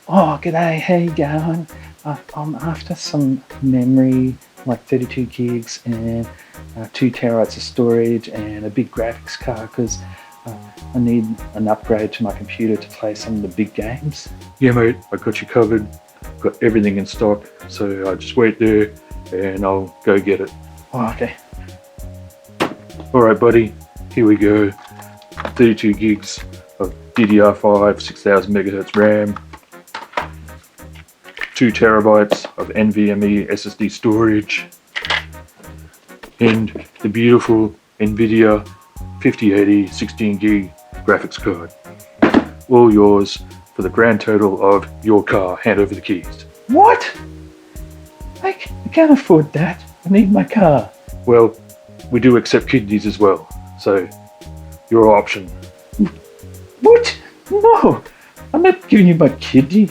Oh, g'day, how you going? I'm after some memory, like 32 gigs and 2 terabytes of storage and a big graphics card because I need an upgrade to my computer to play some of the big games. Yeah, mate, I got you covered. Got everything in stock, so just wait there and I'll go get it. Oh, okay. Alright, buddy, here we go. 32 gigs of DDR5, 6000 megahertz RAM, 2 terabytes of NVMe SSD storage, and the beautiful NVIDIA 5080 16 gig graphics card. All yours for the grand total of your car. Hand over the keys. What? I can't afford that. I need my car. Well, we do accept kidneys as well, so your option. What? No, I'm not giving you my kidney.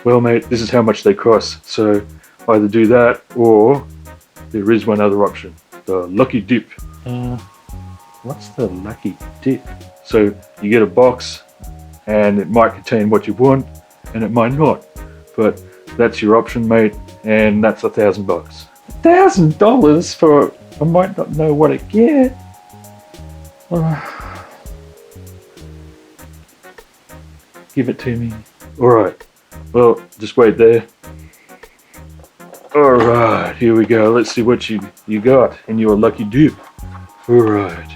Well, mate, this is how much they cost, so either do that or there is one other option, the lucky dip. What's the lucky dip? So you get a box and it might contain what you want and it might not, but that's your option, mate, and that's $1,000. $1,000 for I might not know what to get. Give it to me. Alright, well, just wait there. Alright, here we go. Let's see what you got in your lucky dip. Alright.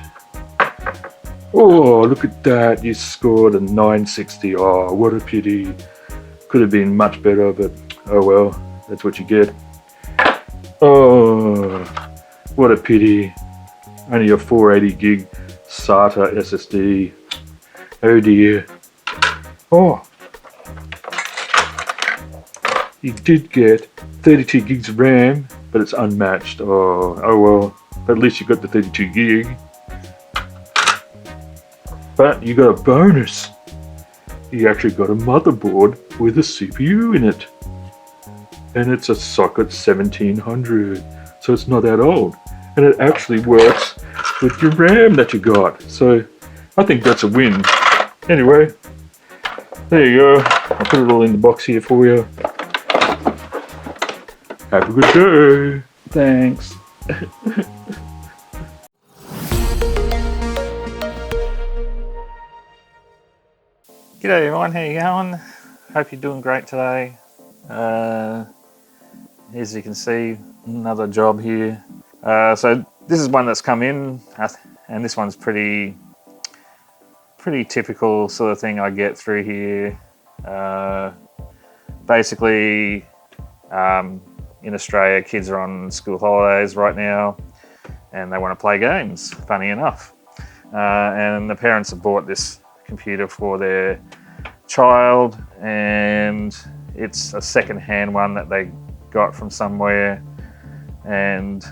Oh, look at that. You scored a 960. Oh, what a pity. Could have been much better, but oh well. That's what you get. Oh, what a pity. Only a 480 gig SATA SSD. Oh dear. Oh. You did get 32 gigs of RAM, but it's unmatched. Oh well. But at least you got the 32 gig. But you got a bonus. You actually got a motherboard with a CPU in it. And it's a socket 1700. So it's not that old. And it actually works with your RAM that you got. So I think that's a win. Anyway, there you go. I'll put it all in the box here for you. Have a good day. Thanks. G'day everyone, how you going? Hope you're doing great today. As you can see, another job here. So this is one that's come in, and this one's pretty typical sort of thing I get through here. Basically, in Australia, kids are on school holidays right now, and they want to play games, funny enough. And the parents have bought this computer for their child, and it's a second-hand one that they got from somewhere, and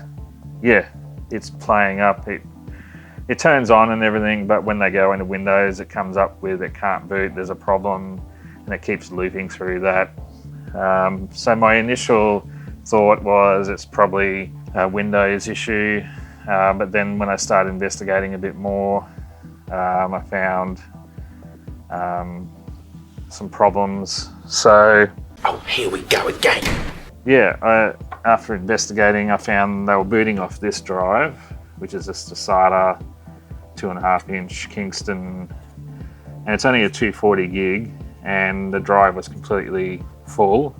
yeah, it's playing up. It turns on and everything, but when they go into Windows, it comes up with it can't boot, there's a problem, and it keeps looping through that. So my initial thought was it's probably a Windows issue, but then when I started investigating a bit more, I found some problems. So, oh, here we go again. Yeah, after investigating, I found they were booting off this drive, which is just a SATA 2.5-inch Kingston, and it's only a 240 gig, and the drive was completely full.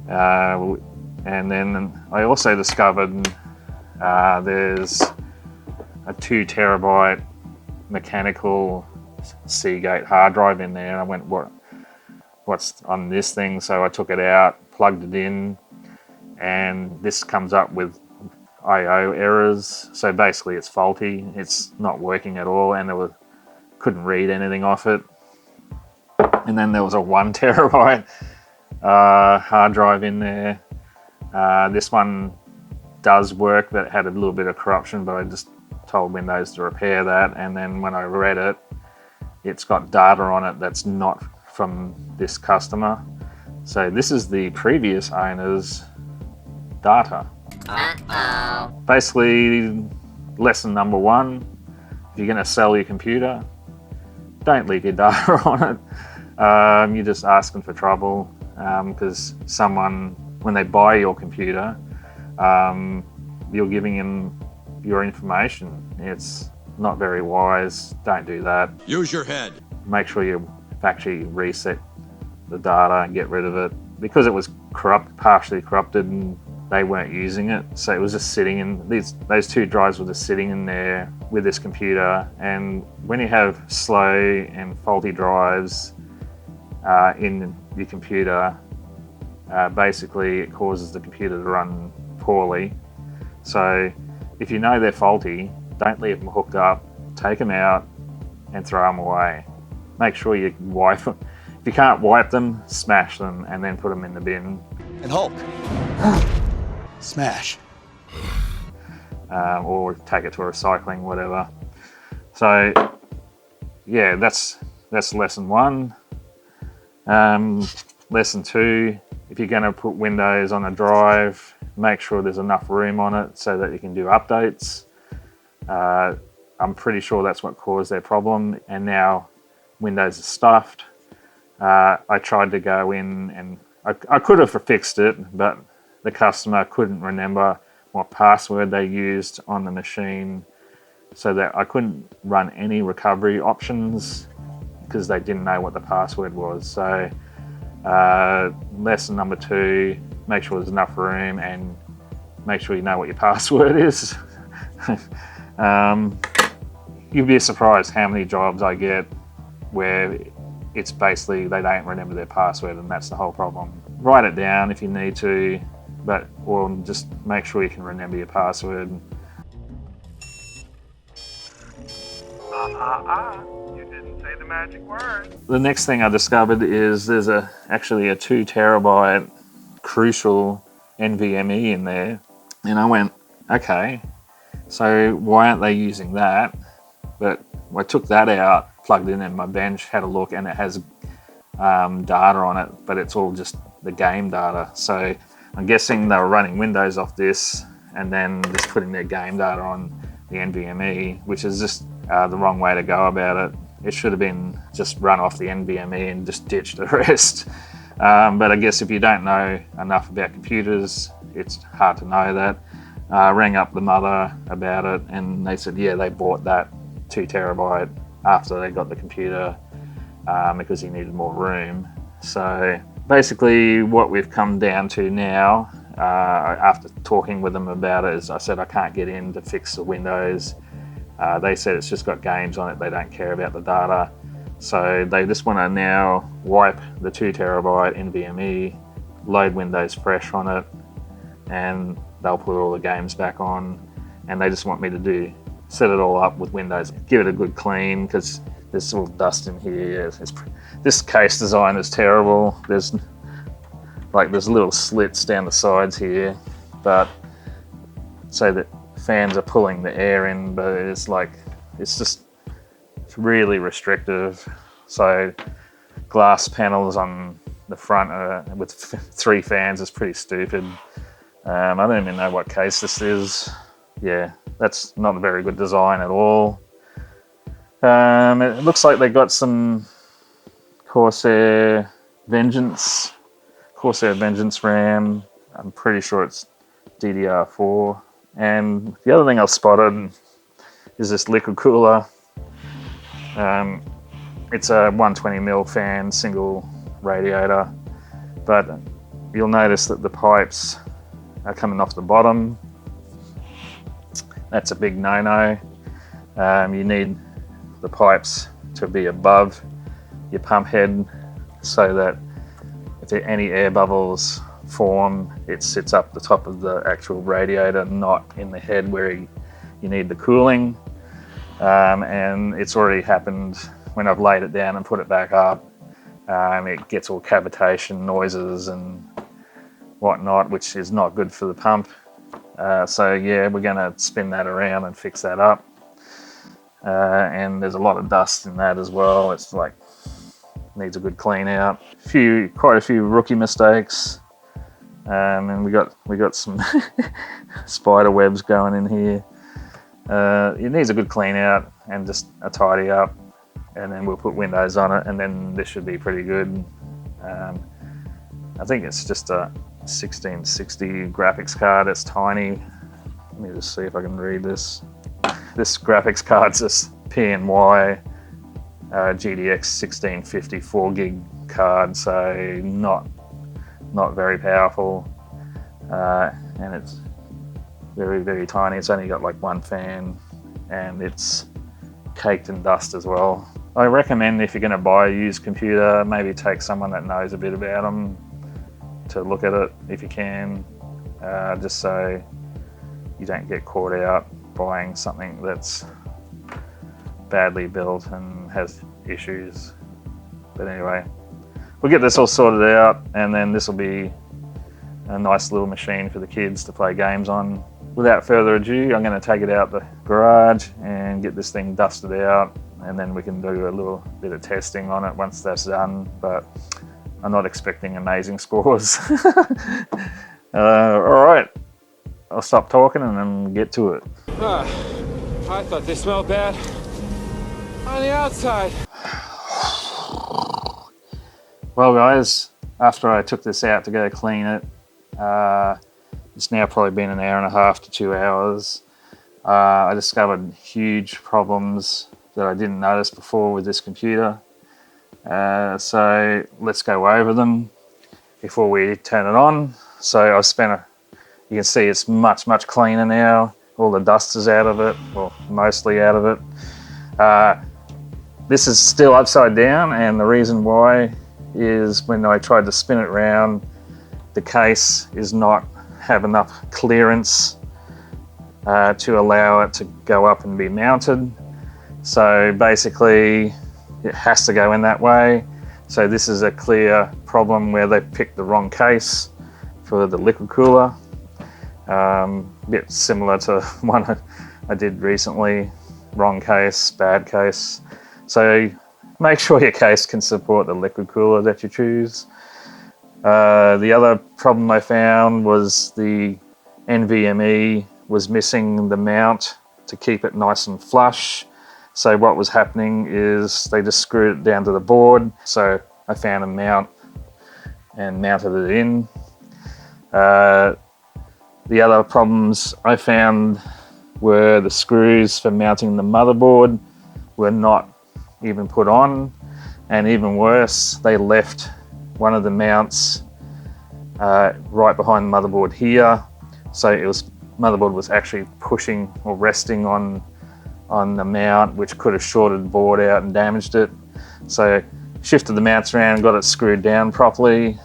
And then I also discovered there's a 2 terabyte mechanical Seagate hard drive in there, and I went, what's on this thing? So I took it out, plugged it in, and this comes up with I/O errors. So basically it's faulty, it's not working at all, and couldn't read anything off it. And then there was a 1 terabyte hard drive in there. This one does work, but it had a little bit of corruption, but I just told Windows to repair that, and then when I read it, it's got data on it that's not from this customer. So this is the previous owner's data. Basically, lesson number 1, if you're going to sell your computer, don't leave your data on it. You're just asking for trouble because someone, when they buy your computer, you're giving them your information. It's not very wise. Don't do that. Use your head. Make sure you actually reset the data and get rid of it. Because it was partially corrupted, and they weren't using it, so it was just sitting in those 2 drives were just sitting in there with this computer. And when you have slow and faulty drives in your computer, basically it causes the computer to run poorly. So if you know they're faulty, don't leave them hooked up. Take them out and throw them away. Make sure you wipe them. If you can't wipe them, smash them and then put them in the bin. And Hulk. Smash. Or take it to a recycling, whatever. So yeah, that's lesson 1. Lesson 2, if you're going to put Windows on a drive, make sure there's enough room on it so that you can do updates. I'm pretty sure that's what caused their problem, and now Windows is stuffed. I tried to go in and I could have fixed it, but the customer couldn't remember what password they used on the machine, so that I couldn't run any recovery options because they didn't know what the password was. So lesson number 2, make sure there's enough room and make sure you know what your password is. You'd be surprised how many jobs I get where it's basically they don't remember their password, and that's the whole problem. Write it down if you need to, or just make sure you can remember your password. You didn't say the magic word. The next thing I discovered is there's actually a 2 terabyte crucial NVMe in there, and I went, okay, so why aren't they using that? But I took that out, plugged it in my bench, had a look, and it has data on it, but it's all just the game data. So I'm guessing they were running Windows off this and then just putting their game data on the NVMe, which is just the wrong way to go about it. It should have been just run off the NVMe and just ditch the rest. But I guess if you don't know enough about computers, it's hard to know that. I rang up the mother about it, and they said, yeah, they bought that 2 terabyte after they got the computer because he needed more room. So basically what we've come down to now, after talking with them about it, is I said I can't get in to fix the Windows. They said it's just got games on it, they don't care about the data. So they just want to now wipe the 2 terabyte NVMe, load Windows fresh on it, and they'll put all the games back on. And they just want me to set it all up with Windows, give it a good clean, because there's all dust in here. This case design is terrible. There's little slits down the sides here, but so that fans are pulling the air in, but it's really restrictive. So glass panels on the front with 3 fans is pretty stupid. I don't even know what case this is. Yeah, that's not a very good design at all. It looks like they got some Corsair Vengeance RAM. I'm pretty sure it's DDR4. And the other thing I've spotted is this liquid cooler. It's a 120mm fan, single radiator, but you'll notice that the pipes are coming off the bottom. That's a big no-no. You need the pipes to be above your pump head so that if any air bubbles form, it sits up the top of the actual radiator, not in the head where you need the cooling. And it's already happened when I've laid it down and put it back up. It gets all cavitation noises and whatnot, which is not good for the pump. So yeah, we're going to spin that around and fix that up. And there's a lot of dust in that as well. It's like needs a good clean out. Quite a few rookie mistakes. And we got some spider webs going in here. It needs a good clean out and just a tidy up. and then we'll put Windows on it, and then this should be pretty good. I think it's just a 1660 graphics card. It's tiny. Let me just see if I can read this. This graphics card's just PNY GTX 1650 4 gig card, so not very powerful, and it's very tiny. It's only got like one fan, and it's caked in dust as well. I recommend if you're going to buy a used computer, maybe take someone that knows a bit about them to look at it if you can, just so you don't get caught out buying something that's badly built and has issues. But anyway, we'll get this all sorted out, and then this will be a nice little machine for the kids to play games on. Without further ado, I'm going to take it out the garage and get this thing dusted out, and then we can do a little bit of testing on it once that's done, but I'm not expecting amazing scores. Alright, I'll stop talking and then get to it. I thought they smelled bad on the outside. Well guys, after I took this out to go clean it, it's now probably been an hour and a half to 2 hours. I discovered huge problems that I didn't notice before with this computer. So let's go over them before we turn it on. So I spent you can see it's much cleaner now. All the dust is out of it, well, mostly out of it. This is still upside down, and the reason why is when I tried to spin it around, the case is not have enough clearance to allow it to go up and be mounted. So basically it has to go in that way. So this is a clear problem where they picked the wrong case for the liquid cooler. Bit similar to one I did recently. Wrong case, bad case. So make sure your case can support the liquid cooler that you choose. The other problem I found was the NVMe was missing the mount to keep it nice and flush. So what was happening is they just screwed it down to the board. So I found a mount and mounted it in. The other problems I found were the screws for mounting the motherboard were not even put on, and even worse, they left one of the mounts right behind the motherboard here. So motherboard was actually pushing or resting on the mount, which could have shorted the board out and damaged it. So shifted the mounts around and got it screwed down properly.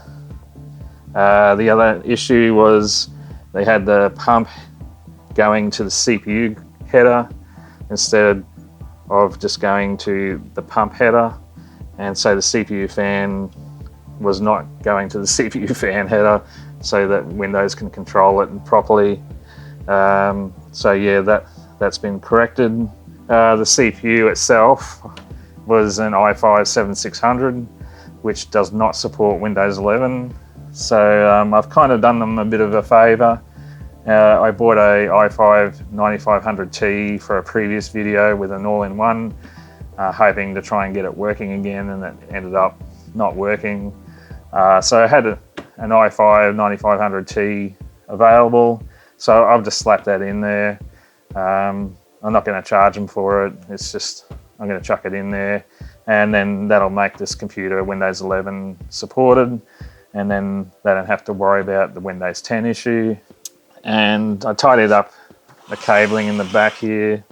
The other issue was they had the pump going to the CPU header instead of just going to the pump header, and so the CPU fan was not going to the CPU fan header so that Windows can control it properly. So yeah, that's been corrected. The CPU itself was an i5-7600, which does not support Windows 11. So I've kind of done them a bit of a favour. I bought a i5-9500T for a previous video with an all-in-one, hoping to try and get it working again, and it ended up not working. So I had an i5-9500T available, so I've just slapped that in there. I'm not going to charge them for it, it's just I'm going to chuck it in there, and then that'll make this computer Windows 11 supported, and then they don't have to worry about the Windows 10 issue. And I tidied up the cabling in the back here,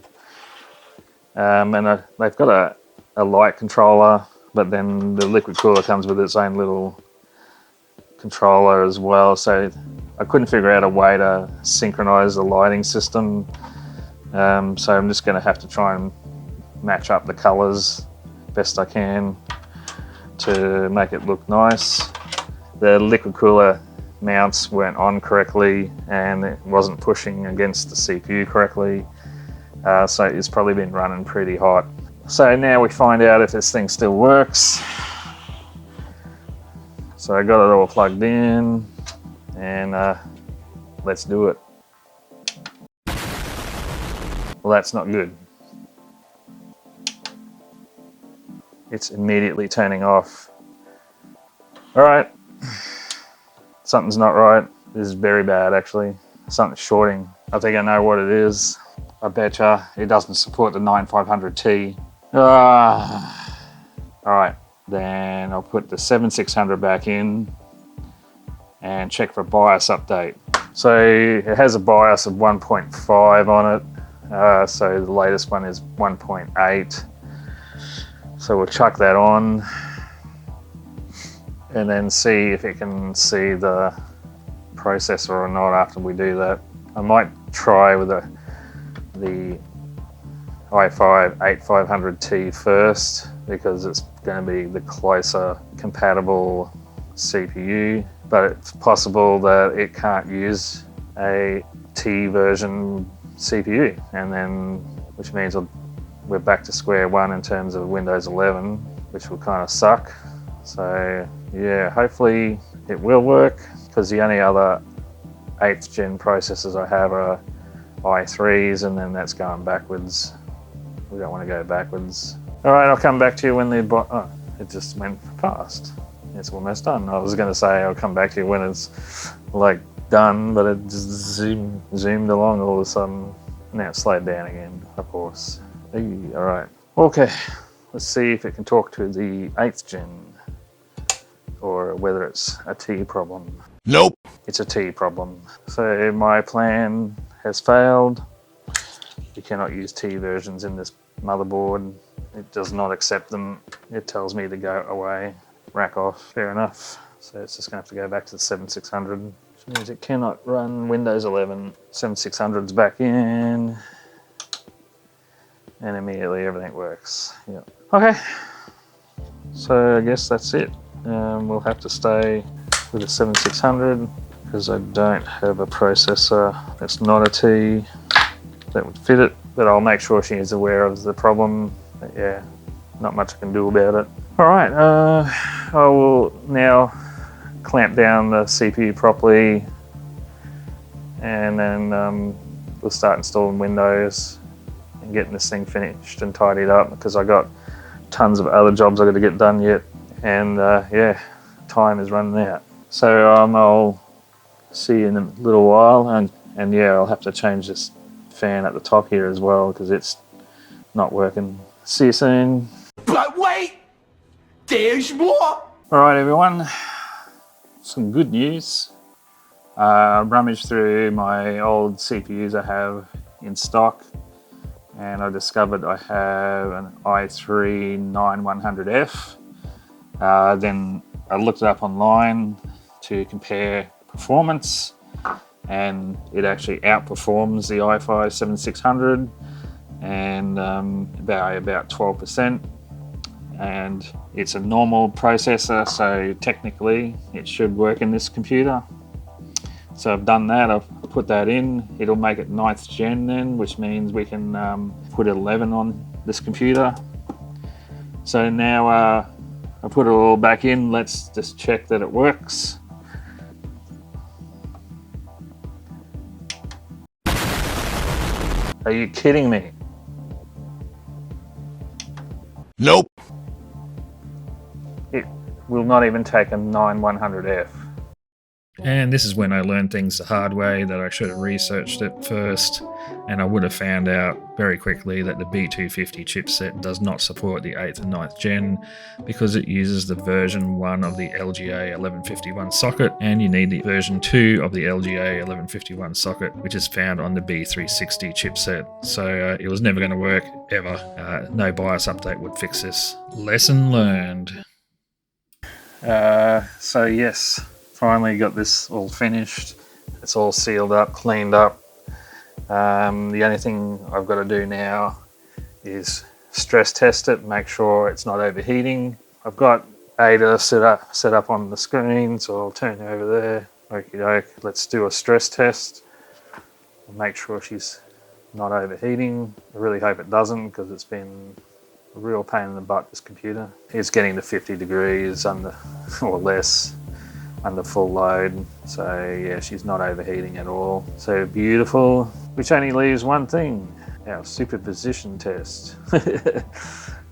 and they've got a light controller, but then the liquid cooler comes with its own little controller as well, so I couldn't figure out a way to synchronize the lighting system, so I'm just going to have to try and match up the colors best I can to make it look nice. The liquid cooler mounts weren't on correctly, and it wasn't pushing against the CPU correctly, so it's probably been running pretty hot. So now we find out if this thing still works. So I got it all plugged in, and let's do it. Well, that's not good. it's immediately turning off. All right, something's not right. This is very bad, actually. Something's shorting. I think I know what it is. I betcha it doesn't support the 9500T. All right, then I'll put the 7600 back in and check for a BIOS update. So it has a BIOS of 1.5 on it. So the latest one is 1.8. So we'll chuck that on and then see if it can see the processor or not after we do that. I might try with the i5 8500T first, because it's going to be the closer compatible CPU, but it's possible that it can't use a T version CPU, and then which means we're back to square one in terms of Windows 11, which will kind of suck. So yeah, hopefully it will work, because the only other 8th gen processors I have are i3s, and then that's going backwards. We don't want to go backwards. All right, I'll come back to you when oh, it just went past. It's almost done. I was going to say I'll come back to you when it's like done, but it just zoomed along all of a sudden. Now it slowed down again, of course. All right. Okay, let's see if it can talk to the 8th gen, or whether it's a T problem. Nope. It's a T problem. So my plan has failed. You cannot use T versions in this motherboard. It does not accept them. It tells me to go away, rack off. Fair enough. So it's just going to have to go back to the 7600, which means it cannot run Windows 11. 7600's back in, and immediately everything works. Yep. Okay, so I guess that's it. We'll have to stay with the 7600 because I don't have a processor that's not a T that would fit it, but I'll make sure she is aware of the problem. But yeah, not much I can do about it. All right, I will now clamp down the CPU properly, and then we'll start installing Windows and getting this thing finished and tidied up, because I got tons of other jobs I got to get done yet, and yeah, time is running out. So I'll see you in a little while, and yeah, I'll have to change this fan at the top here as well, because it's not working. See you soon. But wait, there's more. All right, everyone. Some good news. Rummaged through my old CPUs I have in stock, and I discovered I have an i3 9100F. Then I looked it up online to compare performance, and it actually outperforms the i5 7600 and by about 12%. And it's a normal processor, so technically it should work in this computer. So I've done that, I've put that in. It'll make it 9th gen then, which means we can put 11 on this computer. So now I put it all back in. Let's just check that it works. Are you kidding me? Nope. It will not even take a 9100F. And this is when I learned things the hard way, that I should have researched it first, and I would have found out very quickly that the B250 chipset does not support the 8th and 9th gen, because it uses the version 1 of the LGA 1151 socket, and you need the version 2 of the LGA 1151 socket, which is found on the B360 chipset. So it was never going to work, ever. No BIOS update would fix this. Lesson learned. So yes, finally got this all finished. It's all sealed up, cleaned up. The only thing I've got to do now is stress test it, make sure it's not overheating. I've got Ada set up on the screen, so I'll turn her over there. Okie doke, let's do a stress test. Make sure she's not overheating. I really hope it doesn't, because it's been a real pain in the butt, this computer. It's getting to 50 degrees under, or less, under full load. So yeah, she's not overheating at all. So beautiful. Which only leaves one thing, our superposition test.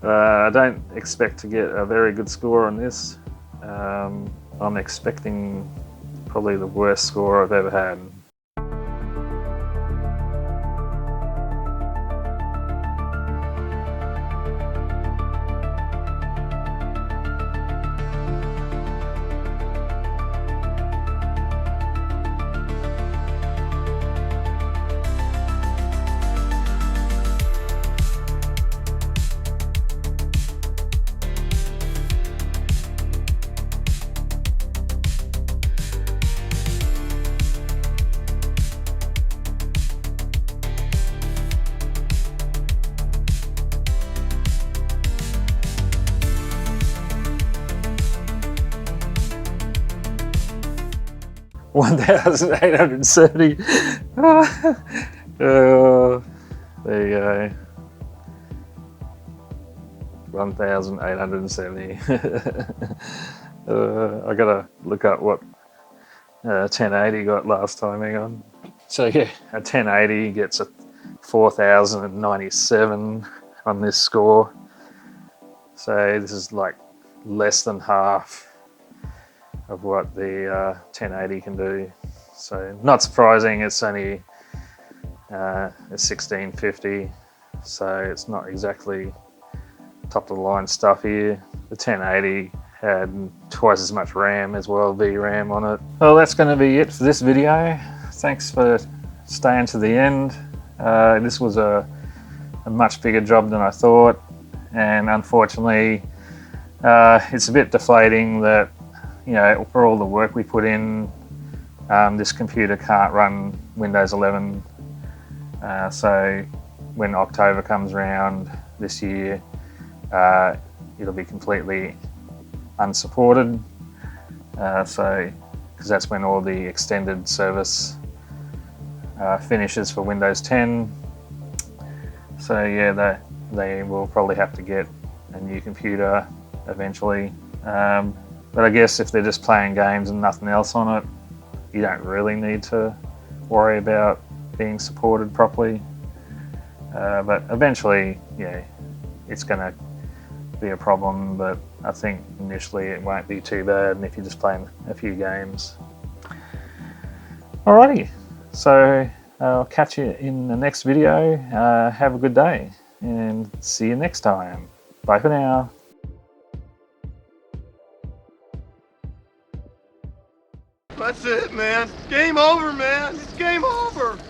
I don't expect to get a very good score on this. I'm expecting probably the worst score I've ever had. $1,870. There you go. 1,870. I gotta look up what 1080 got last time. Hang on. So yeah, a 1080 gets a 4,097 on this score. So this is like less than half of what the 1080 can do. So not surprising, it's only a 1650, so it's not exactly top of the line stuff here. The 1080 had twice as much RAM as well, VRAM on it. Well, that's going to be it for this video. Thanks for staying to the end. This was a much bigger job than I thought, and unfortunately it's a bit deflating that, you know, for all the work we put in, this computer can't run Windows 11. So when October comes around this year, it'll be completely unsupported. So, because that's when all the extended service finishes for Windows 10. So yeah, they will probably have to get a new computer eventually. But I guess if they're just playing games and nothing else on it, you don't really need to worry about being supported properly. But eventually, yeah, it's going to be a problem, but I think initially it won't be too bad, and if you're just playing a few games. Alrighty, so I'll catch you in the next video. Have a good day, and see you next time. Bye for now. That's it, man. Game over, man. It's game over.